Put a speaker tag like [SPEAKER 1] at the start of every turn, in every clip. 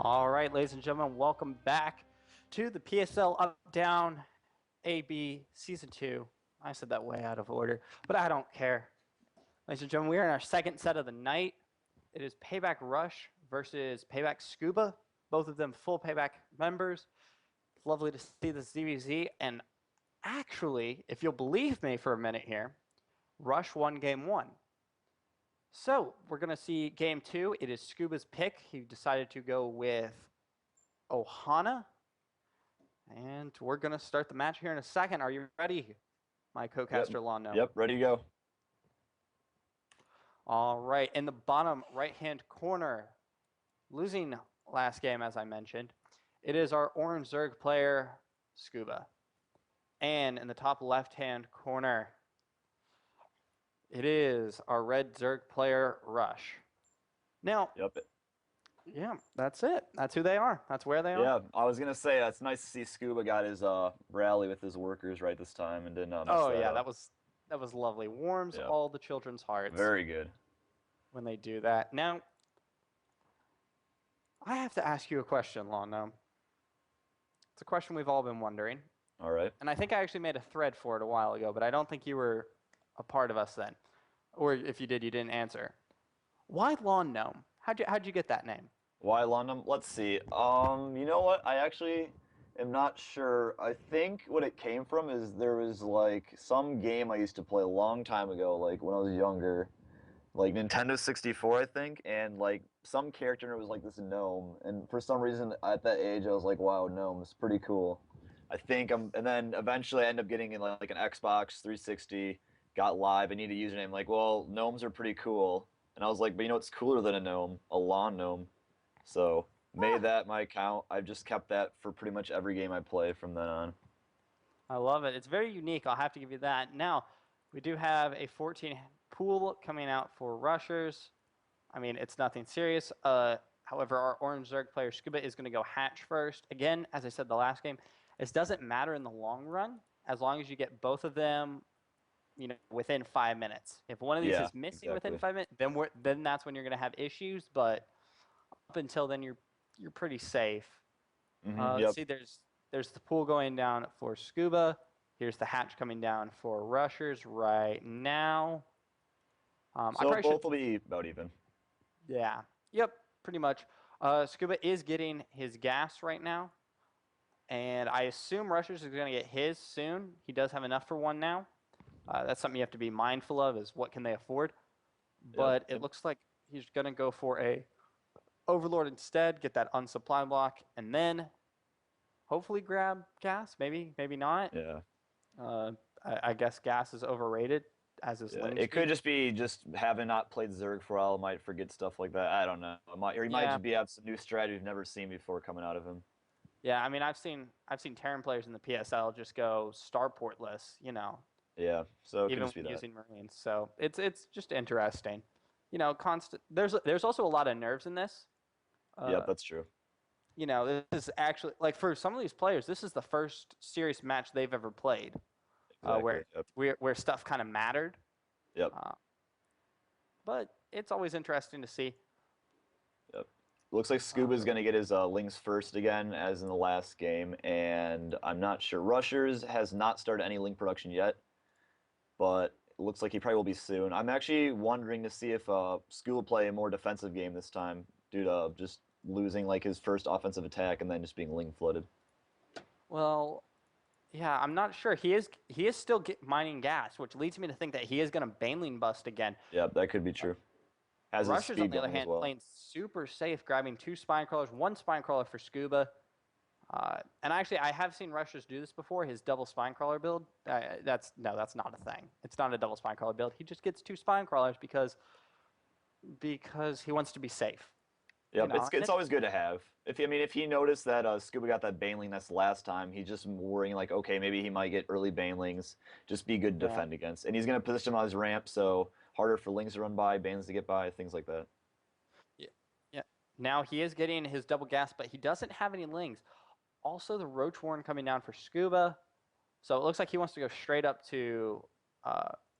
[SPEAKER 1] All right, ladies and gentlemen, welcome back to the PSL Up Down AB Season 2. I said that way out of order, but I don't care. Ladies and gentlemen, we are in our second set of the night. It is Payback Rush versus Payback Scuba, both of them full Payback members. It's lovely to see the ZVZ, and actually, if you'll believe me for a minute here, Rush won Game 1. So, we're going to see Game 2. It is Scuba's pick. He decided to go with Ohana. And we're going to start the match here in a second. Are you ready, my co-caster Londo?
[SPEAKER 2] Yep, ready to go.
[SPEAKER 1] All right, in the bottom right-hand corner, losing last game, as I mentioned, it is our orange Zerg player, Scuba. And in the top left-hand corner, it is our red Zerg player, Rush. Now, yeah, that's it. That's who they are. That's where they are.
[SPEAKER 2] Yeah, I was going to say, it's nice to see Scuba got his rally with his workers right this time and didn't mess that up.
[SPEAKER 1] That was lovely. Warms all the children's hearts.
[SPEAKER 2] Very good.
[SPEAKER 1] When they do that. Now, I have to ask you a question, Londo. It's a question we've all been wondering.
[SPEAKER 2] All right.
[SPEAKER 1] And I think I actually made a thread for it a while ago, but I don't think you were a part of us then. Or if you did, you didn't answer. Why Lawn Gnome? How'd you get that name?
[SPEAKER 2] Why London? Let's see. You know what? I actually am not sure. I think what it came from is there was like some game I used to play a long time ago, like when I was younger, like Nintendo 64, I think, and like some character was like this gnome, and for some reason at that age I was like, wow, gnome's pretty cool. I think and then eventually I ended up getting in like an Xbox 360, got live, I need a username, like, well, gnomes are pretty cool. And I was like, but you know what's cooler than a gnome? A lawn gnome. So made that my account. I've just kept that for pretty much every game I play from then on.
[SPEAKER 1] I love it. It's very unique. I'll have to give you that. Now, we do have a 14 pool coming out for Rusherz. I mean, it's nothing serious. However, our orange Zerg player Scuba is going to go hatch first. Again, as I said the last game, this doesn't matter in the long run as long as you get both of them, within 5 minutes. If one of these is missing within 5 minutes, then that's when you're going to have issues. But up until then, you're pretty safe. Let's see, there's the pool going down for Scuba. Here's the hatch coming down for Rusherz right now.
[SPEAKER 2] So both will be about even.
[SPEAKER 1] Yeah. Yep, pretty much. Scuba is getting his gas right now. And I assume Rusherz is going to get his soon. He does have enough for one now. That's something you have to be mindful of, is what can they afford. But it looks like he's going to go for a Overlord instead, get that unsupply block, and then hopefully grab gas. Maybe not.
[SPEAKER 2] Yeah.
[SPEAKER 1] I guess gas is overrated, as is Ling
[SPEAKER 2] It could just be having not played Zerg for a while, might forget stuff like that. I don't know. Or he might just have some new strategy we've never seen before coming out of him.
[SPEAKER 1] Yeah, I mean, I've seen Terran players in the PSL just go starportless,
[SPEAKER 2] Yeah, so it
[SPEAKER 1] even
[SPEAKER 2] could just be that.
[SPEAKER 1] using Marines. So it's just interesting. Constant. There's also a lot of nerves in this.
[SPEAKER 2] Yeah, that's true.
[SPEAKER 1] This is actually, like, for some of these players, this is the first serious match they've ever played, where stuff kind of mattered.
[SPEAKER 2] Yep.
[SPEAKER 1] But it's always interesting to see.
[SPEAKER 2] Yep. Looks like Scuba's going to get his links first again, as in the last game, and I'm not sure. Rusherz has not started any link production yet, but it looks like he probably will be soon. I'm actually wondering to see if Scuba will play a more defensive game this time, due to just losing like his first offensive attack and then just being link flooded.
[SPEAKER 1] Well, yeah, I'm not sure. He is still mining gas, which leads me to think that he is going to Baneling bust again.
[SPEAKER 2] Yeah, that could be true. Has his
[SPEAKER 1] Rusherz,
[SPEAKER 2] speed
[SPEAKER 1] on the other hand, playing super safe, grabbing 2 spine crawlers, 1 spine crawler for Scuba. And actually, I have seen Rusherz do this before. His double spine crawler build. That's not a thing. It's not a double spine crawler build. He just gets 2 spine crawlers because he wants to be safe.
[SPEAKER 2] Yep, it's always good to have. If he noticed that Scuba got that Baneling nest last time, he's just worrying like, okay, maybe he might get early Banelings. Just be good to defend against, and he's going to position him on his ramp, so harder for Lings to run by, Banelings to get by, things like that.
[SPEAKER 1] Yeah. Now he is getting his double gas, but he doesn't have any Lings. Also, the Roach Warren coming down for Scuba, so it looks like he wants to go straight up to,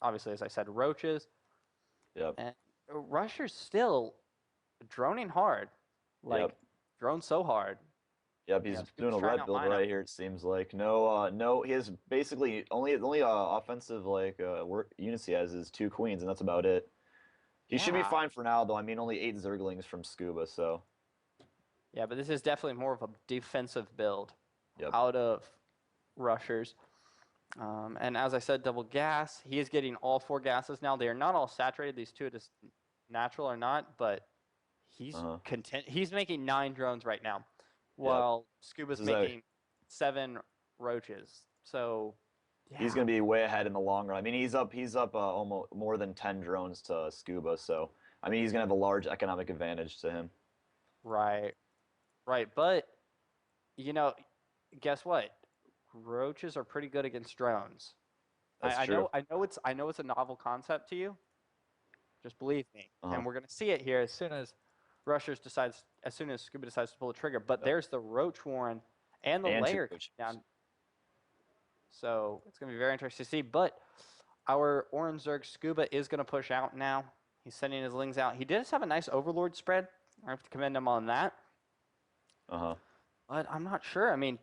[SPEAKER 1] obviously, as I said, Roaches.
[SPEAKER 2] Yep.
[SPEAKER 1] And Rusherz still droning hard. Like, thrown so hard.
[SPEAKER 2] Yep, he's doing
[SPEAKER 1] Scuba's
[SPEAKER 2] a
[SPEAKER 1] trying
[SPEAKER 2] red
[SPEAKER 1] out
[SPEAKER 2] build
[SPEAKER 1] lineup.
[SPEAKER 2] right here. It seems like no. He has basically only offensive like work units he has is 2 queens, and that's about it. He should be
[SPEAKER 1] Yeah.
[SPEAKER 2] fine for now, though. I mean, only 8 Zerglings from Scuba, so
[SPEAKER 1] Yeah, but this is definitely more of a defensive build
[SPEAKER 2] yep.
[SPEAKER 1] out of Rusherz. And as I said, double gas. He is getting all 4 gases now. They are not all saturated. These two just natural or not, but he's
[SPEAKER 2] Uh-huh.
[SPEAKER 1] content. He's making 9 drones right now,
[SPEAKER 2] Yep.
[SPEAKER 1] while Scuba's
[SPEAKER 2] This is a
[SPEAKER 1] making 7 roaches. So,
[SPEAKER 2] He's
[SPEAKER 1] yeah,
[SPEAKER 2] going to be way ahead in the long run. I mean, he's up almost more than 10 drones to Scuba, so I mean, he's going to have a large economic advantage to him.
[SPEAKER 1] right, right. But you know, guess what? Roaches are pretty good against drones.
[SPEAKER 2] That's
[SPEAKER 1] I
[SPEAKER 2] true.
[SPEAKER 1] know, I know it's a novel concept to you. Just believe me,
[SPEAKER 2] Uh-huh.
[SPEAKER 1] and we're gonna see it here as soon as Scuba decides to pull the trigger. But
[SPEAKER 2] Yep.
[SPEAKER 1] there's the Roach Warren and the
[SPEAKER 2] And two
[SPEAKER 1] layer
[SPEAKER 2] roaches.
[SPEAKER 1] down. So it's gonna be very interesting to see. But our Orange Zerg Scuba is gonna push out now. He's sending his lings out. He did just have a nice Overlord spread. I have to commend him on that.
[SPEAKER 2] Uh-huh.
[SPEAKER 1] But I'm not sure. I mean,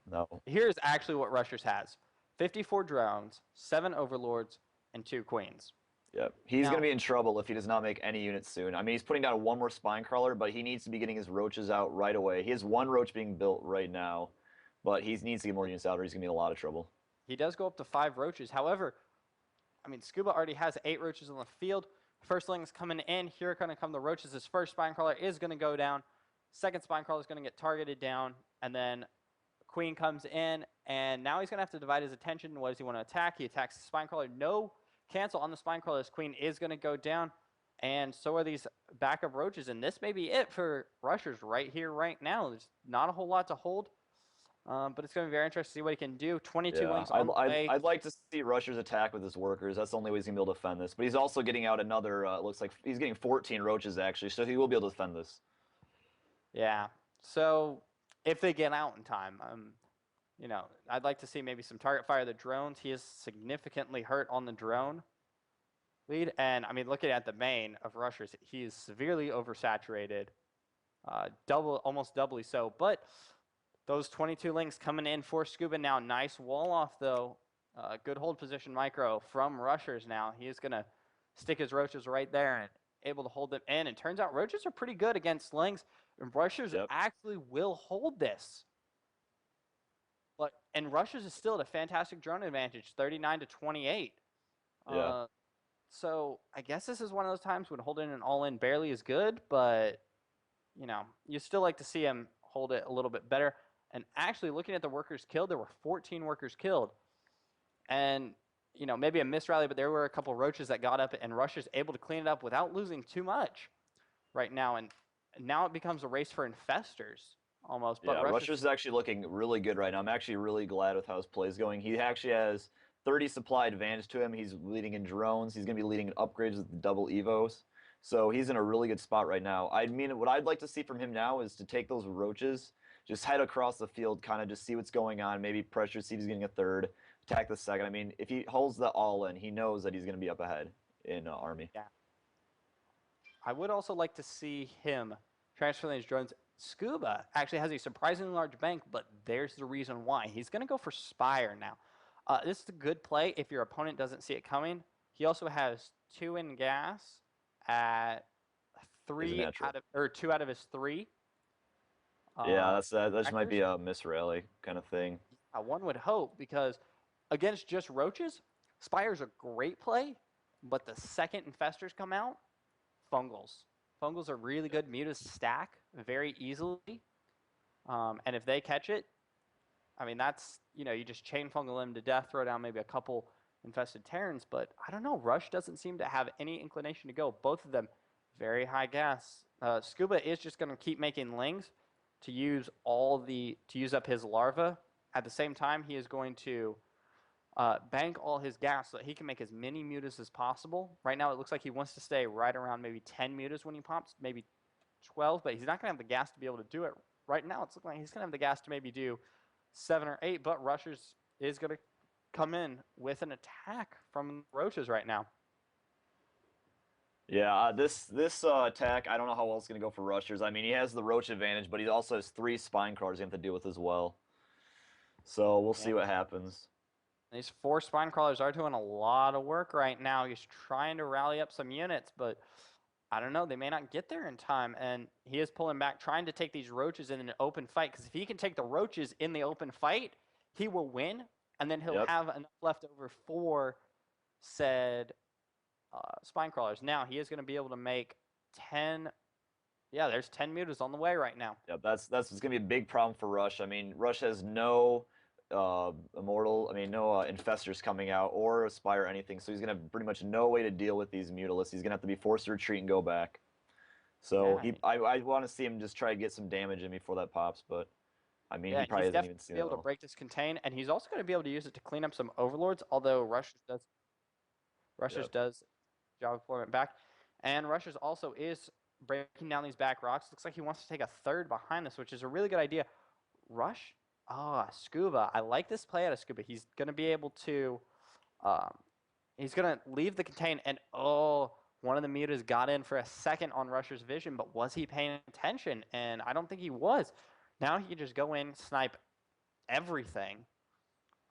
[SPEAKER 2] No.
[SPEAKER 1] here's actually what Rusherz has: 54 drones, 7 Overlords, and 2 Queens.
[SPEAKER 2] Yep. He's
[SPEAKER 1] Now,
[SPEAKER 2] going to be in trouble if he does not make any units soon. I mean, he's putting down one more spine crawler, but he needs to be getting his roaches out right away. He has 1 roach being built right now, but he needs to get more units out or he's going to be in a lot of trouble.
[SPEAKER 1] he does go up to 5 roaches. However, I mean, Scuba already has 8 roaches on the field. Firstling's coming in. Here are going to come the roaches. His first spine crawler is going to go down. Second spine crawler is going to get targeted down. And then Queen comes in, and now he's going to have to divide his attention. What does he want to attack? He attacks the spine crawler. No cancel on the spine crawler. His Queen is going to go down. And so are these backup roaches. And this may be it for Rusherz right here, right now. There's not a whole lot to hold. But it's going to be very interesting to see what he can do. 22
[SPEAKER 2] Yeah,
[SPEAKER 1] links on the way.
[SPEAKER 2] I'd like to see Rusher's attack with his workers. That's the only way he's going to be able to defend this. But he's also getting out another, looks like he's getting 14 roaches, actually, so he will be able to defend this.
[SPEAKER 1] Yeah. So if they get out in time, I'd like to see maybe some target fire of the drones. He is significantly hurt on the drone lead. And I mean, looking at the main of Rusherz, he is severely oversaturated, almost doubly so. But those 22 links coming in for Scuba now. Nice wall off, though. Good hold position micro from Rusherz now. He is going to stick his roaches right there and able to hold them in. And turns out roaches are pretty good against lings. And Rusherz actually will hold this. And Rusherz is still at a fantastic drone advantage, 39 to 28.
[SPEAKER 2] Yeah.
[SPEAKER 1] So I guess this is one of those times when holding an all-in barely is good, but you still like to see him hold it a little bit better. And actually, looking at the workers killed, there were 14 workers killed. And, maybe a misrally, but there were a couple roaches that got up, and Rusherz able to clean it up without losing too much right now. And now it becomes a race for infestors almost. But
[SPEAKER 2] Yeah, Rusherz is actually looking really good right now. I'm actually really glad with how his play is going. He actually has 30 supply advantage to him. He's leading in drones. He's going to be leading in upgrades with the double evos. So he's in a really good spot right now. I mean, what I'd like to see from him now is to take those roaches, just head across the field, kind of just see what's going on, maybe pressure, see if he's getting a third, attack the second. I mean, if he holds the all in, he knows that he's going to be up ahead in Army.
[SPEAKER 1] Yeah. I would also like to see him transfer these drones. Scuba actually has a surprisingly large bank, but there's the reason why. He's going to go for Spire now. This is a good play if your opponent doesn't see it coming. He also has 2 in gas at 2 out of his 3.
[SPEAKER 2] Yeah, that just might be a misrally kind of thing.
[SPEAKER 1] One would hope, because against just roaches, Spire's a great play, but the second infestors come out, fungals. Fungals are really good. Mutas stack very easily. And if they catch it, I mean, that's, you just chain fungal them to death, throw down maybe a couple infested Terrans. But I don't know. Rush doesn't seem to have any inclination to go. Both of them, very high gas. Scuba is just going to keep making lings to use up his larva. At the same time, he is going to bank all his gas so that he can make as many mutas as possible. Right now, it looks like he wants to stay right around maybe 10 mutas when he pops, maybe 12, but he's not going to have the gas to be able to do it. Right now, it's looking like he's going to have the gas to maybe do 7 or 8, but Rusherz is going to come in with an attack from roaches right now.
[SPEAKER 2] Yeah, this attack, I don't know how well it's gonna go for Rusherz. I mean, he has the roach advantage, but he also has three spine crawlers he have to deal with as well. So we'll
[SPEAKER 1] Yeah.
[SPEAKER 2] see what happens.
[SPEAKER 1] These four spine crawlers are doing a lot of work right now. He's trying to rally up some units, but I don't know. They may not get there in time. And he is pulling back, trying to take these roaches in an open fight. Because if he can take the roaches in the open fight, he will win. And then he'll
[SPEAKER 2] Yep.
[SPEAKER 1] have enough left over for said spine crawlers. Now he is going to be able to make 10. Yeah, there's 10 mutas on the way right now.
[SPEAKER 2] Yep, that's it's gonna be a big problem for Rush. I mean, Rush has no immortal, I mean, no infestors coming out or aspire anything, so he's gonna have pretty much no way to deal with these mutalisks. He's gonna have to be forced to retreat and go back. So
[SPEAKER 1] Yeah,
[SPEAKER 2] I want to see him just try to get some damage in before that pops, but I mean,
[SPEAKER 1] yeah,
[SPEAKER 2] he probably
[SPEAKER 1] he's
[SPEAKER 2] hasn't
[SPEAKER 1] definitely
[SPEAKER 2] even
[SPEAKER 1] going to
[SPEAKER 2] seen
[SPEAKER 1] be
[SPEAKER 2] it
[SPEAKER 1] able to
[SPEAKER 2] all.
[SPEAKER 1] break this contain, and he's also going to be able to use it to clean up some overlords. Although Rusherz
[SPEAKER 2] Yep.
[SPEAKER 1] does job deployment back, and Rusherz also is breaking down these back rocks. Looks like he wants to take a third behind this, which is a really good idea. Rush, Scuba. I like this play out of Scuba. He's going to be able to, um, he's going to leave the contain, and one of the mutas got in for a second on Rusher's vision, but was he paying attention? And I don't think he was. Now he can just go in, snipe everything.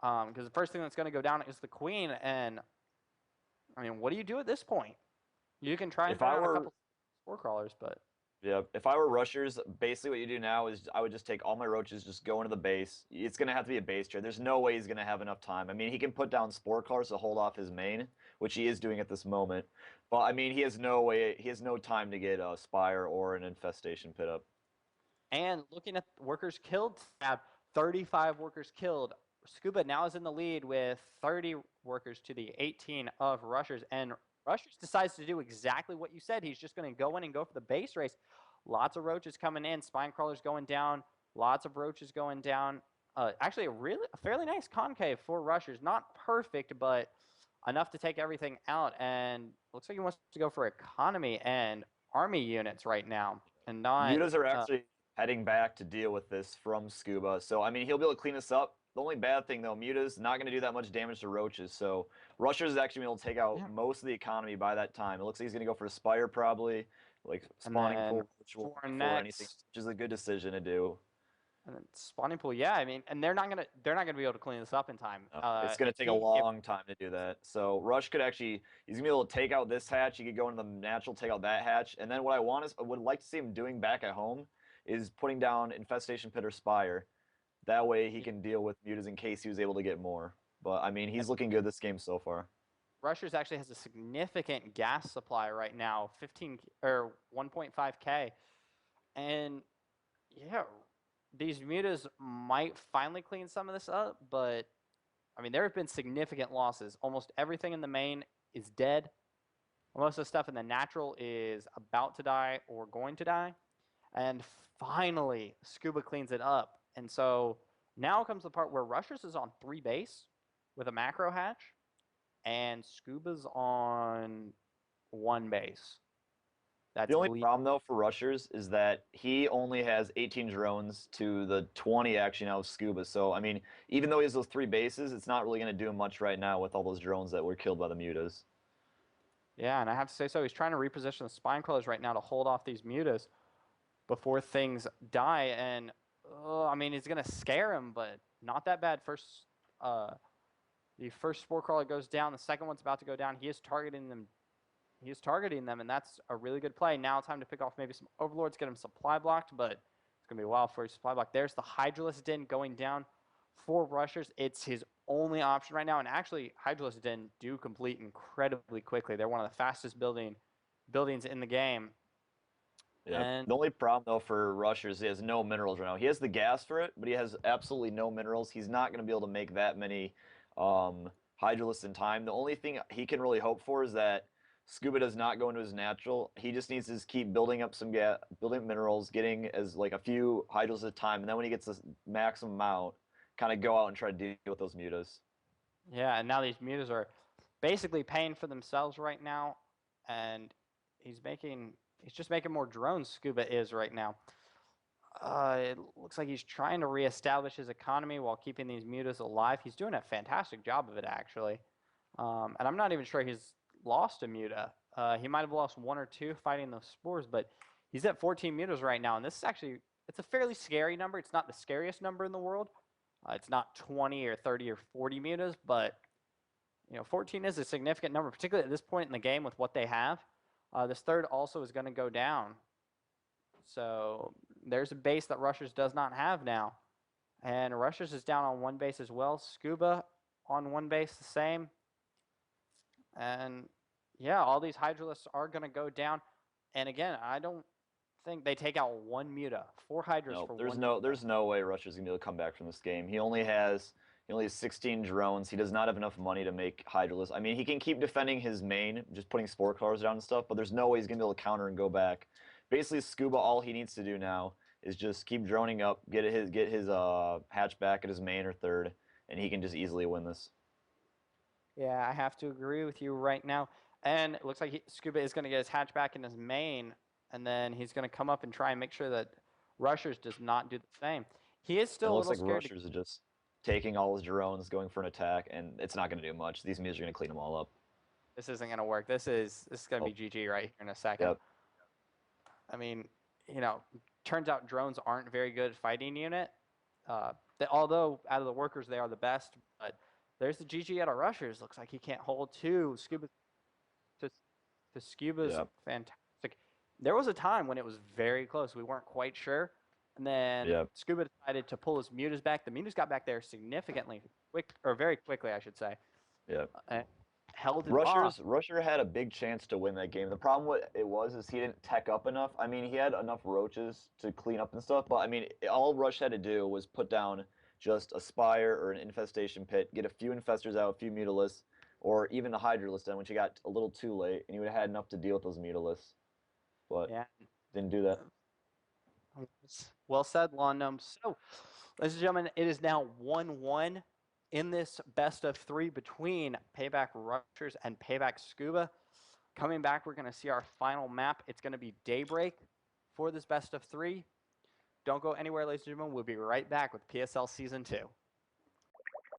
[SPEAKER 1] Because the first thing that's going to go down is the queen, and I mean, what do you do at this point? You can try and
[SPEAKER 2] If
[SPEAKER 1] put
[SPEAKER 2] I
[SPEAKER 1] down a
[SPEAKER 2] were
[SPEAKER 1] couple spore crawlers, but
[SPEAKER 2] Yeah, if I were Rushers, basically what you do now is I would just take all my roaches, just go into the base. It's gonna have to be a base trade. There's no way he's gonna have enough time. I mean, he can put down spore cars to hold off his main, which he is doing at this moment. But I mean, he has no way, he has no time to get a spire or an infestation pit up.
[SPEAKER 1] and looking at workers killed tab, 35 workers killed. Scuba now is in the lead with 30 workers to the 18 of Rusherz, and Rusherz decides to do exactly what you said. He's just going to go in and go for the base race. Lots of roaches coming in, spine crawlers going down, lots of roaches going down. Actually, a fairly nice concave for Rusherz. Not perfect, but enough to take everything out. And looks like he wants to go for economy and army units right now, and not.
[SPEAKER 2] Mutas are actually heading back to deal with this from Scuba. So, I mean, he'll be able to clean this up. The only bad thing, though, Muta's not going to do that much damage to roaches. So, Rushers is actually able to take out
[SPEAKER 1] Yeah.
[SPEAKER 2] most of the economy by that time. It looks like he's going to go for a Spire, probably, like
[SPEAKER 1] And
[SPEAKER 2] spawning
[SPEAKER 1] then
[SPEAKER 2] pool ritual
[SPEAKER 1] for
[SPEAKER 2] before anything,
[SPEAKER 1] next,
[SPEAKER 2] which is a good decision to do.
[SPEAKER 1] and then spawning pool. Yeah, I mean, and they're not gonna be able to clean this up in time.
[SPEAKER 2] It's going to take a long time to do that. So, Rush could actually, he's going to be able to take out this hatch. He could go into the natural, take out that hatch. And then what I would like to see him doing back at home is putting down Infestation Pit or Spire. That way he can deal with mutas in case he was able to get more. But I mean, he's looking good this game so far.
[SPEAKER 1] Rusherz actually has a significant gas supply right now, 15 or 1.5k, and yeah, these mutas might finally clean some of this up, but I mean, there have been significant losses. Almost everything in the main is dead. Most of the stuff in the natural is about to die or going to die. And finally, Scuba cleans it up. And so now comes the part where Rusherz is on 3 base with a macro hatch, and Scuba's on 1 base.
[SPEAKER 2] The
[SPEAKER 1] That's
[SPEAKER 2] only problem though for Rushers is that he only has 18 drones to the 20 actually now with Scuba. So I mean, even though he has those three bases, it's not really going to do him much right now with all those drones that were killed by the mutas.
[SPEAKER 1] Yeah, and I have to say so. He's trying to reposition the spine crawlers right now to hold off these mutas before things die. And I mean, he's gonna scare him, but not that bad. The first spore crawler goes down. The second one's about to go down. He is targeting them. He is targeting them, and that's a really good play. Now time to pick off maybe some overlords, get him supply blocked, but it's gonna be a while for his supply block. There's the Hydralisk Den going down for Rusherz. It's his only option right now, and actually, Hydralisk Den do complete incredibly quickly. They're one of the fastest buildings in the game.
[SPEAKER 2] Yeah.
[SPEAKER 1] And
[SPEAKER 2] The only problem though for Rushers is he has no minerals right now. He has the gas for it, but he has absolutely no minerals. He's not going to be able to make that many Hydralisks in time. The only thing he can really hope for is that Scuba does not go into his natural. He just needs to keep building up some gas, building up minerals, getting as like a few Hydralisks at a time, and then when he gets the maximum amount, kind of go out and try to deal with those mutas.
[SPEAKER 1] yeah, and now these mutas are basically paying for themselves right now, and he's just making more drones. Scuba is right now. It looks like he's trying to reestablish his economy while keeping these mutas alive. He's doing a fantastic job of it, actually. And I'm not even sure he's lost a muta. He might have lost 1 or 2 fighting those spores, but he's at 14 meters right now, and this is actually it's a fairly scary number. It's not the scariest number in the world. It's not 20 or 30 or 40 meters, but 14 is a significant number, particularly at this point in the game with what they have. This third also is going to go down. So there's a base that Rusherz does not have now. And Rusherz is down on 1 base as well. Scuba on 1 base the same. And yeah, all these Hydralisks are going to go down. And again, I don't think they take out 1 Muta. 4 Hydras
[SPEAKER 2] No,
[SPEAKER 1] for
[SPEAKER 2] there's
[SPEAKER 1] 1
[SPEAKER 2] no
[SPEAKER 1] Muta.
[SPEAKER 2] there's no way Rusher's gonna be able to come back from this game. He only has 16 drones. He does not have enough money to make Hydralisk. I mean, he can keep defending his main, just putting spore cars down and stuff, but there's no way he's gonna be able to counter and go back. Basically, Scuba, all he needs to do now is just keep droning up, get his hatch back at his main or third, and he can just easily win this.
[SPEAKER 1] Yeah, I have to agree with you right now. And it looks like Scuba is going to get his hatch back in his main, and then he's going to come up and try and make sure that Rusherz does not do the same. He is
[SPEAKER 2] It
[SPEAKER 1] still a
[SPEAKER 2] looks
[SPEAKER 1] little
[SPEAKER 2] like
[SPEAKER 1] scared.
[SPEAKER 2] Rusher's are just taking all his drones, going for an attack, and it's not gonna do much. These meters are gonna clean them all up.
[SPEAKER 1] This isn't going to work. This is going to
[SPEAKER 2] Oh,
[SPEAKER 1] be GG right here in a second.
[SPEAKER 2] yep.
[SPEAKER 1] I mean, turns out drones aren't very good fighting unit. Although out of the workers they are the best, but there's the GG out of Rusherz. Looks like he can't hold two. Scuba's
[SPEAKER 2] Yep.
[SPEAKER 1] fantastic. There was a time when it was very close. We weren't quite sure. And then
[SPEAKER 2] Yep.
[SPEAKER 1] Scuba decided to pull his mutas back. The mutas got back there significantly very quickly, I should say.
[SPEAKER 2] Yep.
[SPEAKER 1] Held it off.
[SPEAKER 2] Rusher had a big chance to win that game. The problem with it was is he didn't tech up enough. I mean, he had enough roaches to clean up and stuff, but I mean, all Rush had to do was put down just a spire or an infestation pit, get a few infestors out, a few mutalisks, or even a hydralist done, which he got a little too late, and he would have had enough to deal with those mutalisks. But
[SPEAKER 1] Yeah.
[SPEAKER 2] didn't do that.
[SPEAKER 1] Well said, Lawn Gnome. So, ladies and gentlemen, it is now 1-1 in this best of 3 between Payback Rusherz and Payback Scuba. Coming back, we're going to see our final map. It's going to be Daybreak for this best of 3. Don't go anywhere, ladies and gentlemen. We'll be right back with PSL Season 2.